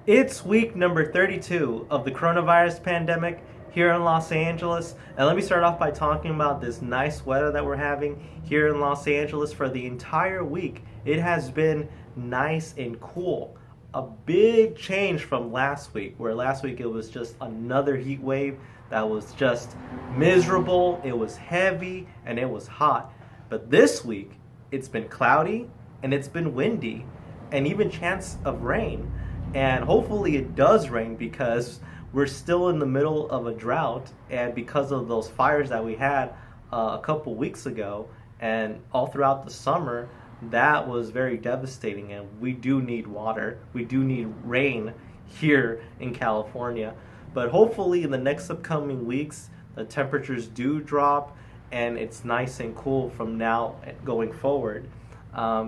It's week number 32 of the coronavirus pandemic here in Los Angeles. And let me start off by talking about this nice weather that we're having here in Los Angeles for the entire week. It has been nice and cool. A big change from last week, where last week it was just another heat wave that was just miserable, it was heavy, and it was hot. But this week, it's been cloudy and it's been windy and even chance of rain. And hopefully it does rain because we're still in the middle of a drought, and because of those fires that we had a couple weeks ago and all throughout the summer, that was very devastating. And we do need water, we do need rain here in California. But hopefully in the next upcoming weeks the temperatures do drop and it's nice and cool from now going forward,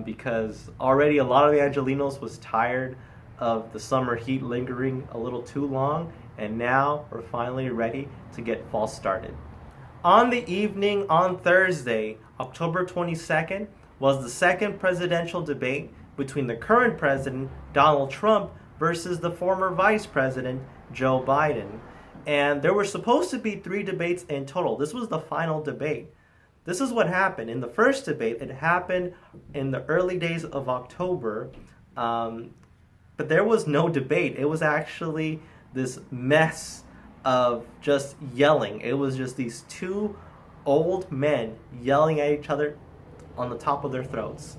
because already a lot of the Angelinos was tired of the summer heat lingering a little too long, and now we're finally ready to get fall started. On the evening on Thursday, October 22nd, was the second presidential debate between the current president, Donald Trump, versus the former vice president, Joe Biden. And there were supposed to be 3 debates in total. This was the final debate. This is what happened. In the first debate, it happened in the early days of October. But there was no debate. It was actually this mess of just yelling. It was just these 2 old men yelling at each other on the top of their throats.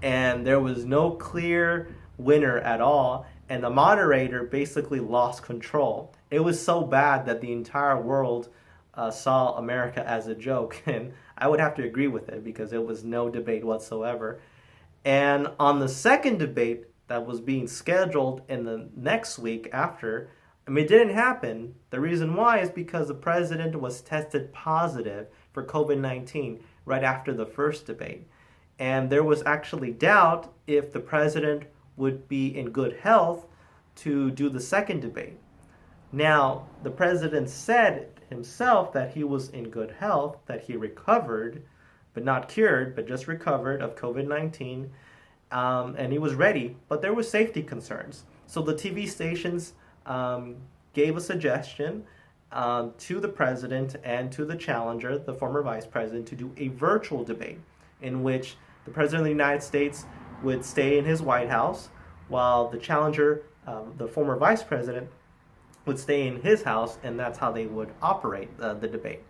And there was no clear winner at all. And the moderator basically lost control. It was so bad that the entire world saw America as a joke. And I would have to agree with it because it was no debate whatsoever. And on the second debate that was being scheduled in the next week after, it didn't happen. The reason why is because the president was tested positive for COVID-19 right after the first debate. And there was actually doubt if the president would be in good health to do the second debate. Now, the president said himself that he was in good health, that he recovered, but not cured, but just recovered of COVID-19. And he was ready, but there were safety concerns. So the TV stations gave a suggestion to the president and to the challenger, the former vice president, to do a virtual debate in which the president of the United States would stay in his White House while the challenger, the former vice president, would stay in his house, and that's how they would operate the debate.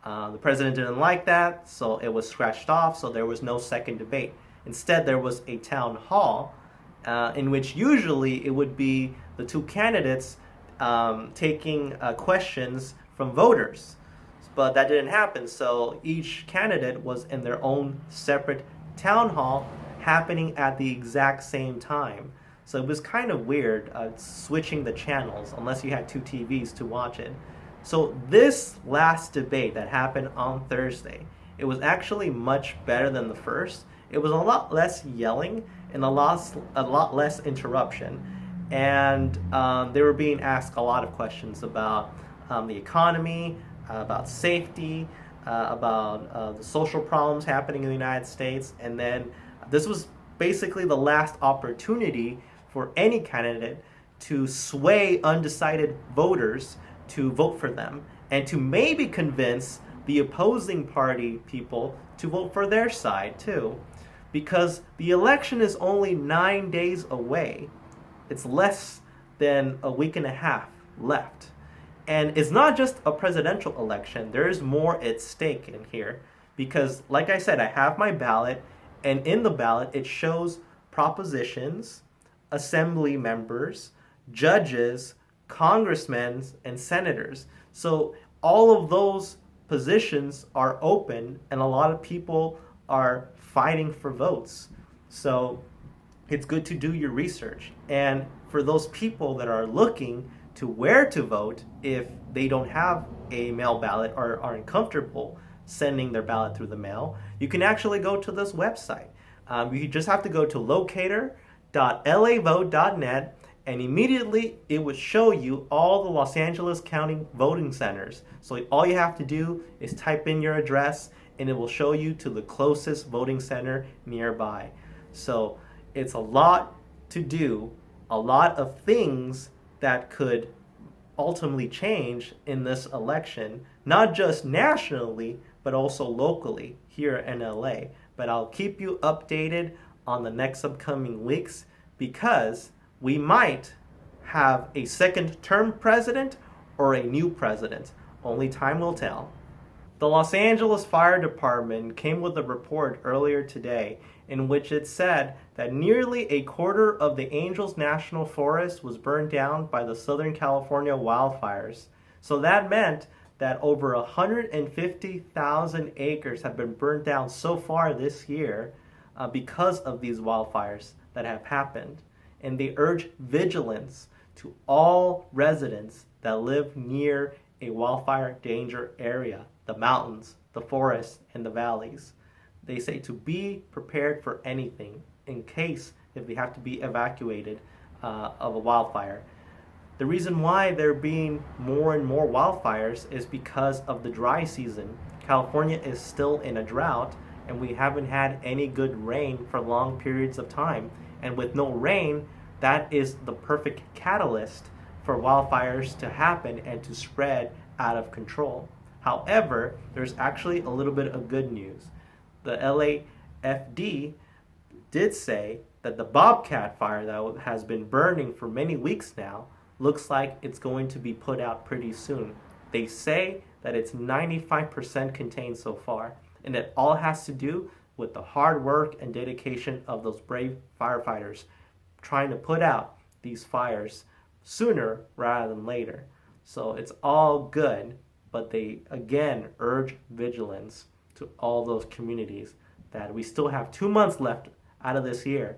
The president didn't like that, so it was scratched off, so there was no second debate. Instead, there was a town hall in which usually it would be the 2 candidates taking questions from voters. But that didn't happen, so each candidate was in their own separate town hall happening at the exact same time. So it was kind of weird switching the channels unless you had 2 TVs to watch it. So this last debate that happened on Thursday, it was actually much better than the first. It was a lot less yelling and a lot less interruption. And they were being asked a lot of questions about the economy, about safety, about the social problems happening in the United States. And then this was basically the last opportunity for any candidate to sway undecided voters to vote for them and to maybe convince the opposing party people to vote for their side too. Because the election is only 9 days away. It's less than a week and a half left. And it's not just a presidential election. There is more at stake in here. Because, like I said, I have my ballot, and in the ballot it shows propositions, assembly members, judges, congressmen, and senators. So all of those positions are open, and a lot of people are fighting for votes. So it's good to do your research. And for those people that are looking to where to vote, if they don't have a mail ballot or are uncomfortable sending their ballot through the mail, you can actually go to this website. You just have to go to locator.lavote.net, and immediately it would show you all the Los Angeles County voting centers. So all you have to do is type in your address, and it will show you to the closest voting center nearby. So it's a lot to do, a lot of things that could ultimately change in this election, not just nationally, but also locally here in LA. But I'll keep you updated on the next upcoming weeks because we might have a second term president or a new president. Only time will tell. The Los Angeles Fire Department came with a report earlier today in which it said that nearly a quarter of the Angels National Forest was burned down by the Southern California wildfires. So that meant that over 150,000 acres have been burned down so far this year because of these wildfires that have happened. And they urge vigilance to all residents that live near a wildfire danger area, the mountains, the forests, and the valleys. They say to be prepared for anything in case if they have to be evacuated of a wildfire. The reason why there being more and more wildfires is because of the dry season. California is still in a drought and we haven't had any good rain for long periods of time. And with no rain, that is the perfect catalyst for wildfires to happen and to spread out of control. However, there's actually a little bit of good news. The LAFD did say that the Bobcat fire that has been burning for many weeks now looks like it's going to be put out pretty soon. They say that it's 95% contained so far, and it all has to do with the hard work and dedication of those brave firefighters trying to put out these fires sooner rather than later. So it's all good, but they again urge vigilance to all those communities that we still have 2 months left out of this year.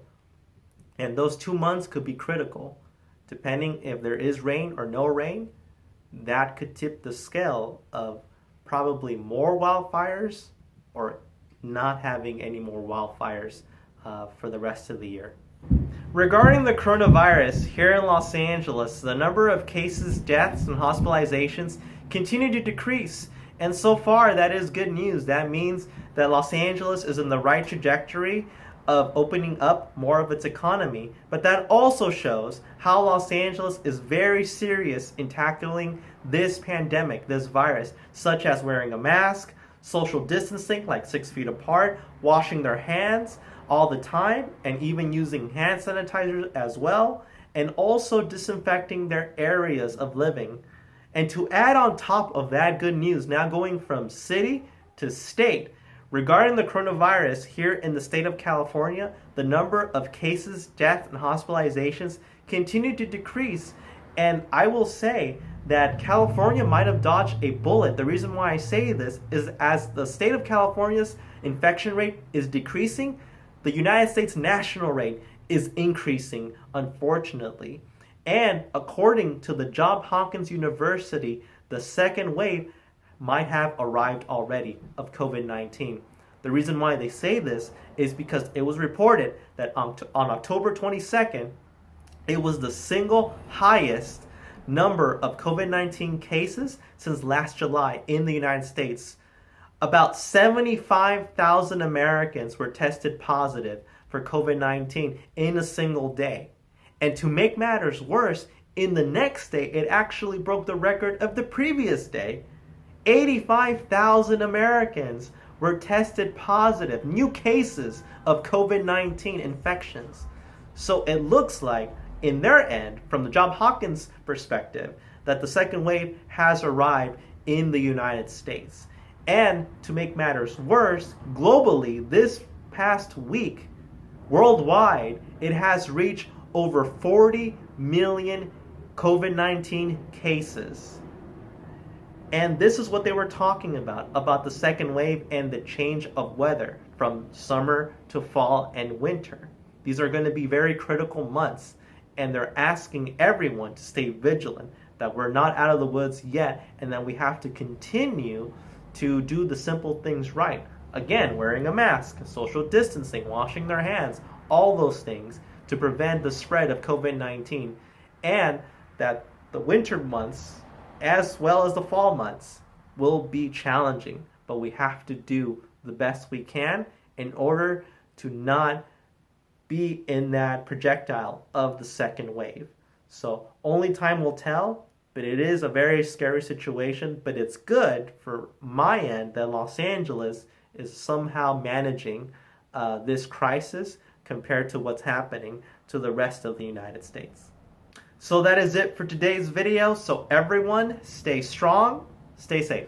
And those 2 months could be critical. Depending if there is rain or no rain, that could tip the scale of probably more wildfires or not having any more wildfires for the rest of the year. Regarding the coronavirus here in Los Angeles, the number of cases, deaths, and hospitalizations continue to decrease. And so far, that is good news. That means that Los Angeles is in the right trajectory of opening up more of its economy. But that also shows how Los Angeles is very serious in tackling this pandemic, this virus, such as wearing a mask, social distancing, like 6 feet apart, washing their hands all the time, and even using hand sanitizer as well, and also disinfecting their areas of living. And to add on top of that good news, now going from city to state, regarding the coronavirus here in the state of California, the number of cases, deaths, and hospitalizations continue to decrease. And I will say that California might have dodged a bullet. The reason why I say this is as the state of California's infection rate is decreasing, the United States national rate is increasing, unfortunately. And according to the John Hopkins University, the second wave might have arrived already of COVID-19. The reason why they say this is because it was reported that on October 22nd, it was the single highest number of COVID-19 cases since last July in the United States. About 75,000 Americans were tested positive for COVID-19 in a single day. And to make matters worse, in the next day, it actually broke the record of the previous day. 85,000 Americans were tested positive, new cases of COVID-19 infections. So it looks like, in their end, from the Johns Hopkins perspective, that the second wave has arrived in the United States. And to make matters worse, globally, this past week, worldwide, it has reached over 40 million COVID-19 cases. And this is what they were talking about the second wave and the change of weather from summer to fall and winter. These are going to be very critical months, and they're asking everyone to stay vigilant, that we're not out of the woods yet, and that we have to continue to do the simple things right. Again, wearing a mask, social distancing, washing their hands, all those things to prevent the spread of COVID-19, and that the winter months as well as the fall months will be challenging, but we have to do the best we can in order to not be in that projectile of the second wave. So only time will tell, but it is a very scary situation. But it's good for my end that Los Angeles is somehow managing this crisis compared to what's happening to the rest of the United States. So that is it for today's video. So everyone, stay strong, stay safe.